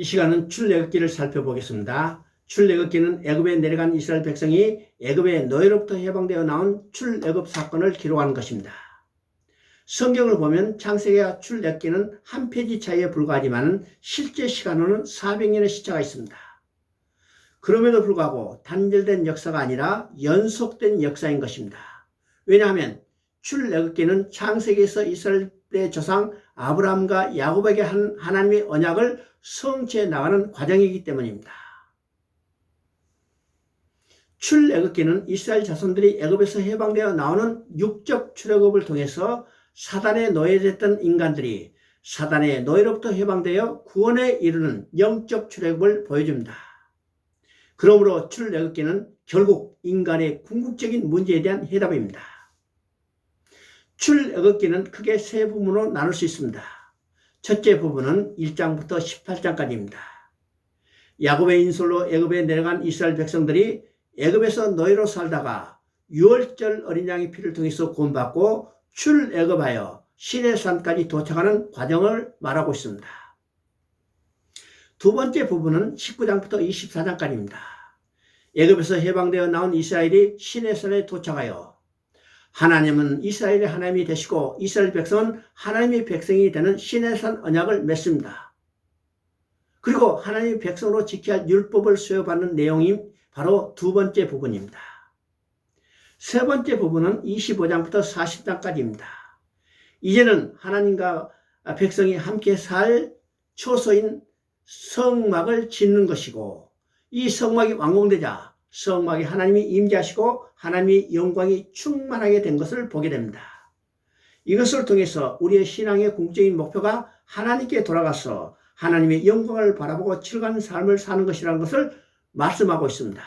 이 시간은 출애굽기를 살펴보겠습니다. 출애굽기는 애굽에 내려간 이스라엘 백성이 애굽의 노예로부터 해방되어 나온 출애굽 사건을 기록하는 것입니다. 성경을 보면 창세기와 출애굽기는 한 페이지 차이에 불과하지만 실제 시간으로는 400년의 시차가 있습니다. 그럼에도 불구하고 단절된 역사가 아니라 연속된 역사인 것입니다. 왜냐하면 출애굽기는 창세기에서 이스라엘의 조상 아브라함과 야곱에게 한 하나님의 언약을 성취해 나가는 과정이기 때문입니다. 출애굽기는 이스라엘 자손들이 애굽에서 해방되어 나오는 육적 출애굽을 통해서 사단의 노예됐던 인간들이 사단의 노예로부터 해방되어 구원에 이르는 영적 출애굽을 보여줍니다. 그러므로 출애굽기는 결국 인간의 궁극적인 문제에 대한 해답입니다. 출애굽기는 크게 세 부분으로 나눌 수 있습니다. 첫째 부분은 1장부터 18장까지입니다. 야곱의 인솔로 애굽에 내려간 이스라엘 백성들이 애굽에서 노예로 살다가 유월절 어린 양의 피를 통해서 구원받고 출애굽하여 시내산까지 도착하는 과정을 말하고 있습니다. 두 번째 부분은 19장부터 24장까지입니다. 애굽에서 해방되어 나온 이스라엘이 시내산에 도착하여 하나님은 이스라엘의 하나님이 되시고 이스라엘 백성은 하나님의 백성이 되는 시내산 언약을 맺습니다. 그리고 하나님의 백성으로 지켜야 할 율법을 수여받는 내용이 바로 두 번째 부분입니다. 세 번째 부분은 25장부터 40장까지입니다. 이제는 하나님과 백성이 함께 살 초소인 성막을 짓는 것이고 이 성막이 완공되자 성막에 하나님이 임재하시고 하나님의 영광이 충만하게 된 것을 보게 됩니다. 이것을 통해서 우리의 신앙의 궁극적인 목표가 하나님께 돌아가서 하나님의 영광을 바라보고 즐거운 삶을 사는 것이라는 것을 말씀하고 있습니다.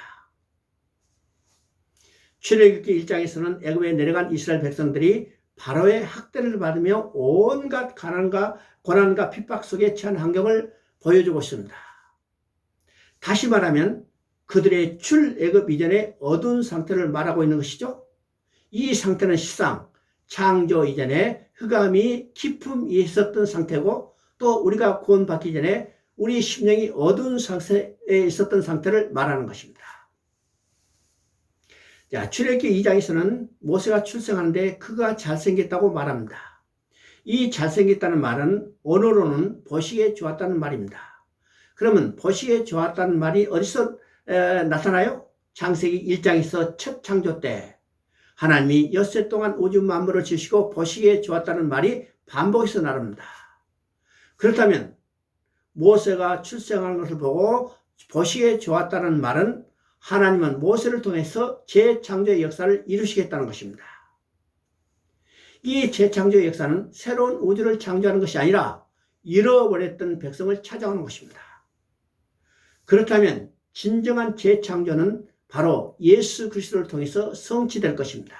출애굽기 1장에서는 애굽에 내려간 이스라엘 백성들이 바로의 학대를 받으며 온갖 가난과 고난과 핍박 속에 처한 환경을 보여주고 있습니다. 다시 말하면 그들의 출애굽 이전의 어두운 상태를 말하고 있는 것이죠. 이 상태는 실상 창조 이전에 흑암이 깊음이 있었던 상태고 또 우리가 구원받기 전에 우리 심령이 어두운 상태에 있었던 상태를 말하는 것입니다. 자, 출애굽기 2장에서는 모세가 출생하는데 그가 잘생겼다고 말합니다. 이 잘생겼다는 말은 언어로는 보시기에 좋았다는 말입니다. 그러면 보시기에 좋았다는 말이 어디서 나타나요? 창세기 1장에서 첫 창조 때 하나님이 엿새 동안 우주 만물을 지으시고 보시기에 좋았다는 말이 반복해서 나옵니다. 그렇다면 모세가 출생하는 것을 보고 보시기에 좋았다는 말은 하나님은 모세를 통해서 재창조의 역사를 이루시겠다는 것입니다. 이 재창조의 역사는 새로운 우주를 창조하는 것이 아니라 잃어버렸던 백성을 찾아오는 것입니다. 그렇다면 진정한 재창조는 바로 예수 그리스도를 통해서 성취될 것입니다.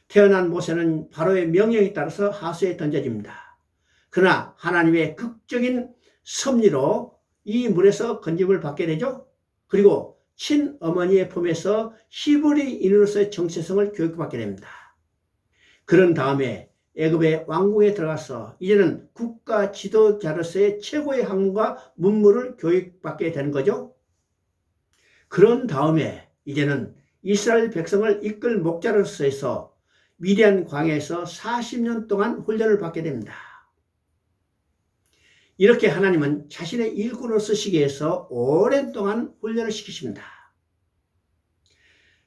태어난 모세는 바로의 명령에 따라서 하수에 던져집니다. 그러나 하나님의 극적인 섭리로 이 물에서 건짐을 받게 되죠. 그리고 친어머니의 품에서 히브리인으로서의 정체성을 교육받게 됩니다. 그런 다음에 애굽의 왕궁에 들어가서 이제는 국가 지도자로서의 최고의 학문과 문물을 교육받게 되는 거죠. 그런 다음에 이제는 이스라엘 백성을 이끌 목자로서 미디안 광야에서 40년 동안 훈련을 받게 됩니다. 이렇게 하나님은 자신의 일꾼으로 쓰시기 위해서 오랜 동안 훈련을 시키십니다.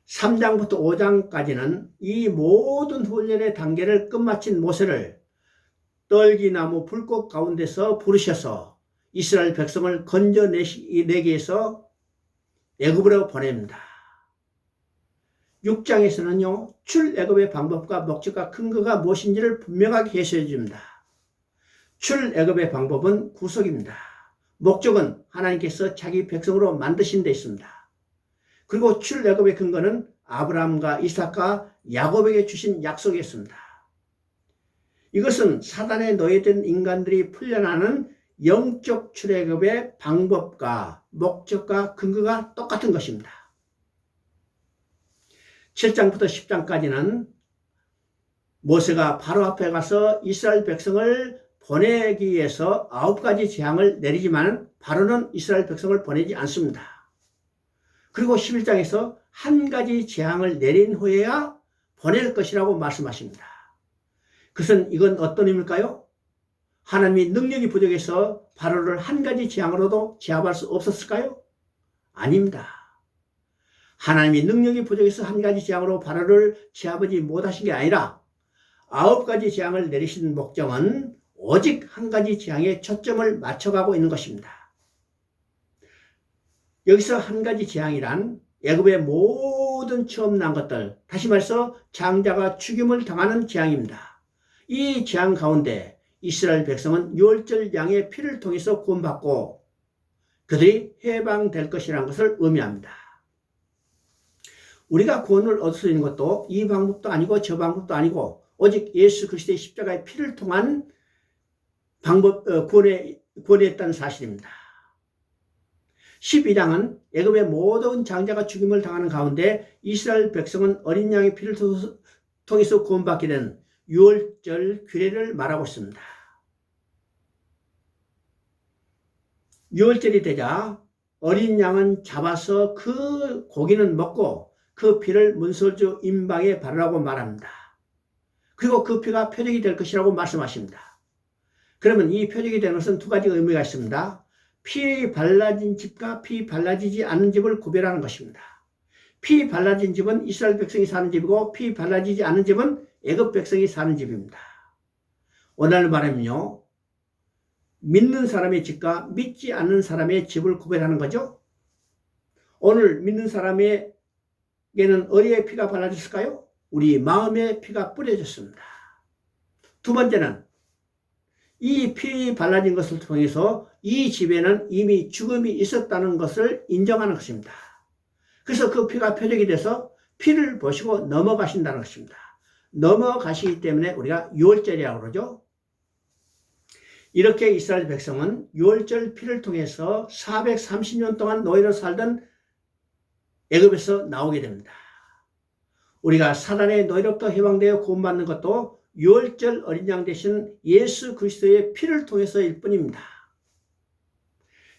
3장부터 5장까지는 이 모든 훈련의 단계를 끝마친 모세를 떨기나무 불꽃 가운데서 부르셔서 이스라엘 백성을 건져내기 위해서 애굽으로 보냅니다. 6장에서는요, 출애굽의 방법과 목적과 근거가 무엇인지를 분명하게 계시해 줍니다. 출애굽의 방법은 구속입니다. 목적은 하나님께서 자기 백성으로 만드신 데 있습니다. 그리고 출애굽의 근거는 아브라함과 이삭과 야곱에게 주신 약속이었습니다. 이것은 사단에 노예된 인간들이 풀려나는 영적 출애굽의 방법과 목적과 근거가 똑같은 것입니다. 7장부터 10장까지는 모세가 바로 앞에 가서 이스라엘 백성을 보내기 위해서 9가지 재앙을 내리지만 바로는 이스라엘 백성을 보내지 않습니다. 그리고 11장에서 한 가지 재앙을 내린 후에야 보낼 것이라고 말씀하십니다. 그것은 이건 어떤 의미일까요? 하나님이 능력이 부족해서 바로를 한 가지 재앙으로도 제압할 수 없었을까요? 아닙니다. 하나님이 능력이 부족해서 한 가지 재앙으로 바로를 제압하지 못하신 게 아니라 9가지 재앙을 내리신 목적은 오직 한 가지 재앙에 초점을 맞춰가고 있는 것입니다. 여기서 한 가지 재앙이란 애굽의 모든 처음 난 것들, 다시 말해서 장자가 죽임을 당하는 재앙입니다. 이 재앙 가운데 이스라엘 백성은 유월절 양의 피를 통해서 구원받고 그들이 해방될 것이라는 것을 의미합니다. 우리가 구원을 얻을 수 있는 것도 이 방법도 아니고 저 방법도 아니고 오직 예수 그리스도의 십자가의 피를 통한 구원에 있다는 사실입니다. 12장은 애굽의 모든 장자가 죽임을 당하는 가운데 이스라엘 백성은 어린 양의 피를 통해서 구원받게 된 유월절 규례를 말하고 있습니다. 유월절이 되자 어린 양은 잡아서 그 고기는 먹고 그 피를 문설주 임방에 바르라고 말합니다. 그리고 그 피가 표적이 될 것이라고 말씀하십니다. 그러면 이 표적이 되는 것은 두 가지 의미가 있습니다. 피 발라진 집과 피 발라지지 않은 집을 구별하는 것입니다. 피 발라진 집은 이스라엘 백성이 사는 집이고 피 발라지지 않은 집은 애굽 백성이 사는 집입니다. 오늘 말하면요, 믿는 사람의 집과 믿지 않는 사람의 집을 구별하는 거죠. 오늘 믿는 사람에게는 어디에 피가 발라졌을까요? 우리 마음에 피가 뿌려졌습니다. 두 번째는 이 피 발라진 것을 통해서 이 집에는 이미 죽음이 있었다는 것을 인정하는 것입니다. 그래서 그 피가 표적이 돼서 피를 보시고 넘어가신다는 것입니다. 넘어가시기 때문에 우리가 유월절이라고 그러죠. 이렇게 이스라엘 백성은 유월절 피를 통해서 430년 동안 노예로 살던 애굽에서 나오게 됩니다. 우리가 사단의 노예로부터 해방되어 구원받는 것도 유월절 어린 양 대신 예수 그리스도의 피를 통해서일 뿐입니다.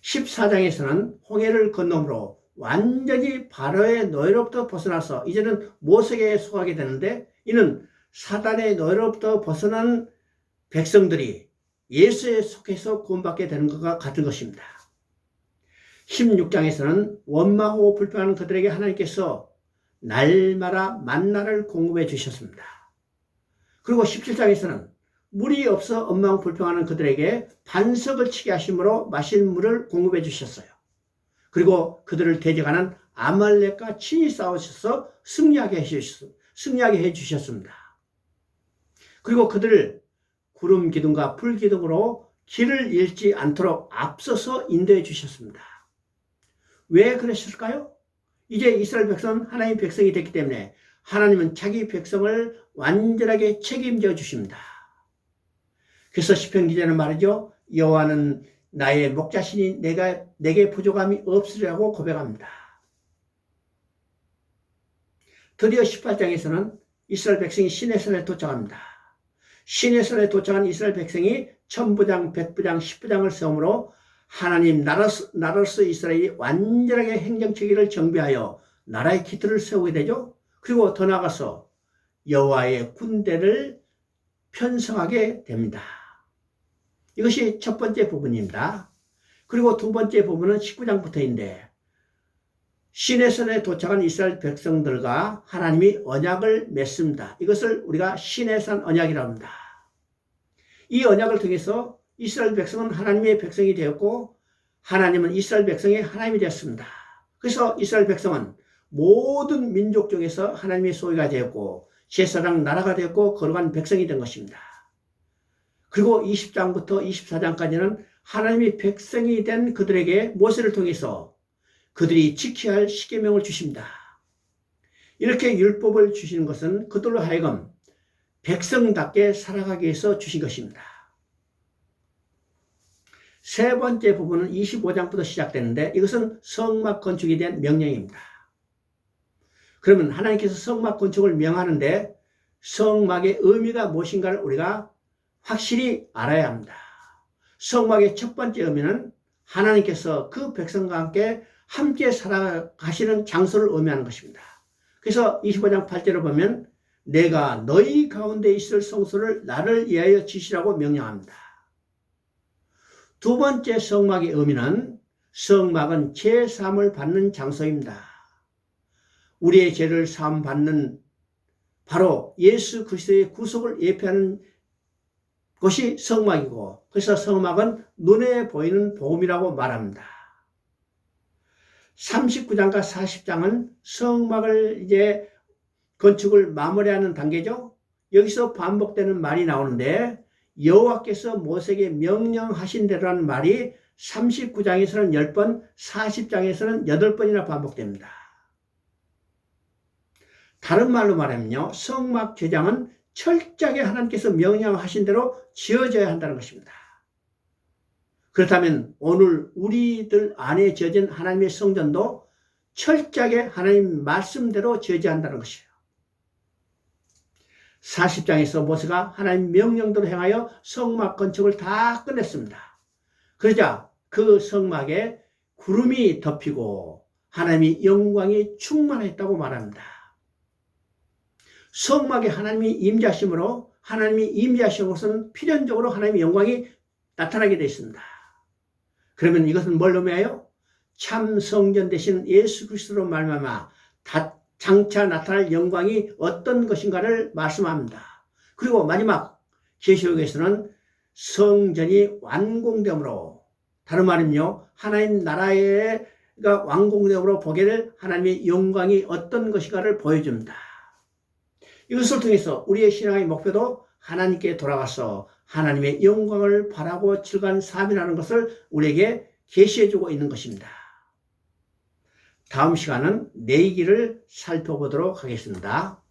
14장에서는 홍해를 건너므로 완전히 바로의 노예로부터 벗어나서 이제는 모세에게 속하게 되는데, 이는 사단의 노예로부터 벗어난 백성들이 예수에 속해서 구원받게 되는 것과 같은 것입니다. 16장에서는 원망하고 불평하는 그들에게 하나님께서 날마다 만나를 공급해 주셨습니다. 그리고 17장에서는 물이 없어 원망 불평하는 그들에게 반석을 치게 하심으로 마실 물을 공급해 주셨어요. 그리고 그들을 대적하는 아말렉과 친히 싸우셔서 승리하게 해 주셨습니다. 그리고 그들을 구름 기둥과 불 기둥으로 길을 잃지 않도록 앞서서 인도해 주셨습니다. 왜 그러셨을까요? 이제 이스라엘 백성은 하나님의 백성이 됐기 때문에 하나님은 자기 백성을 완전하게 책임져 주십니다. 그래서 시편 기자는 말이죠. 여호와는 나의 목자시니 내게 부족함이 없으리라고 고백합니다. 드디어 18장에서는 이스라엘 백성이 시내산에 도착합니다. 시내산에 도착한 이스라엘 백성이 천부장, 백부장, 십부장을 세우므로 하나님 나라로서 이스라엘이 완전하게 행정체계를 정비하여 나라의 기틀을 세우게 되죠. 그리고 더 나아가서 여호와의 군대를 편성하게 됩니다. 이것이 첫 번째 부분입니다. 그리고 두 번째 부분은 19장부터인데, 시내산에 도착한 이스라엘 백성들과 하나님이 언약을 맺습니다. 이것을 우리가 시내산 언약이라고 합니다. 이 언약을 통해서 이스라엘 백성은 하나님의 백성이 되었고 하나님은 이스라엘 백성의 하나님이 되었습니다. 그래서 이스라엘 백성은 모든 민족 중에서 하나님의 소유가 되었고 제사장 나라가 되었고 거룩한 백성이 된 것입니다. 그리고 20장부터 24장까지는 하나님의 백성이 된 그들에게 모세를 통해서 그들이 지켜야 할 십계명을 주십니다. 이렇게 율법을 주시는 것은 그들로 하여금 백성답게 살아가기 위해서 주신 것입니다. 세 번째 부분은 25장부터 시작되는데 이것은 성막 건축에 대한 명령입니다. 그러면 하나님께서 성막 건축을 명하는데 성막의 의미가 무엇인가를 우리가 확실히 알아야 합니다. 성막의 첫 번째 의미는 하나님께서 그 백성과 함께 살아가시는 장소를 의미하는 것입니다. 그래서 25장 8절을 보면 내가 너희 가운데 있을 성소를 나를 위하여 지시라고 명령합니다. 두 번째 성막의 의미는 성막은 죄 사함을 받는 장소입니다. 우리의 죄를 사함 받는 바로 예수 그리스도의 구속을 예표하는 곳이 성막이고, 그래서 성막은 눈에 보이는 복음이라고 말합니다. 39장과 40장은 성막을 이제 건축을 마무리하는 단계죠. 여기서 반복되는 말이 나오는데 여호와께서 모세에게 명령하신 대로라는 말이 39장에서는 10번, 40장에서는 8번이나 반복됩니다. 다른 말로 말하면요, 성막 제장은 철저하게 하나님께서 명령하신 대로 지어져야 한다는 것입니다. 그렇다면 오늘 우리들 안에 지어진 하나님의 성전도 철저하게 하나님 말씀대로 지어져야 한다는 것이에요. 40장에서 모세가 하나님 명령대로 행하여 성막 건축을 다 끝냈습니다. 그러자 그 성막에 구름이 덮이고 하나님의 영광이 충만했다고 말합니다. 성막에 하나님이 임재하심으로, 하나님이 임재하신 곳은 필연적으로 하나님의 영광이 나타나게 되어 있습니다. 그러면 이것은 뭘 의미해요? 참 성전 되신 예수 그리스도로 말미암아 장차 나타날 영광이 어떤 것인가를 말씀합니다. 그리고 마지막 계시록에서는 성전이 완공됨으로, 다른 말이면요, 하나님 나라가 완공됨으로 보게 될 하나님의 영광이 어떤 것인가를 보여줍니다. 이것을 통해서 우리의 신앙의 목표도 하나님께 돌아가서 하나님의 영광을 바라고 즐거운 삶이라는 것을 우리에게 계시해주고 있는 것입니다. 다음 시간은 내기를 살펴보도록 하겠습니다.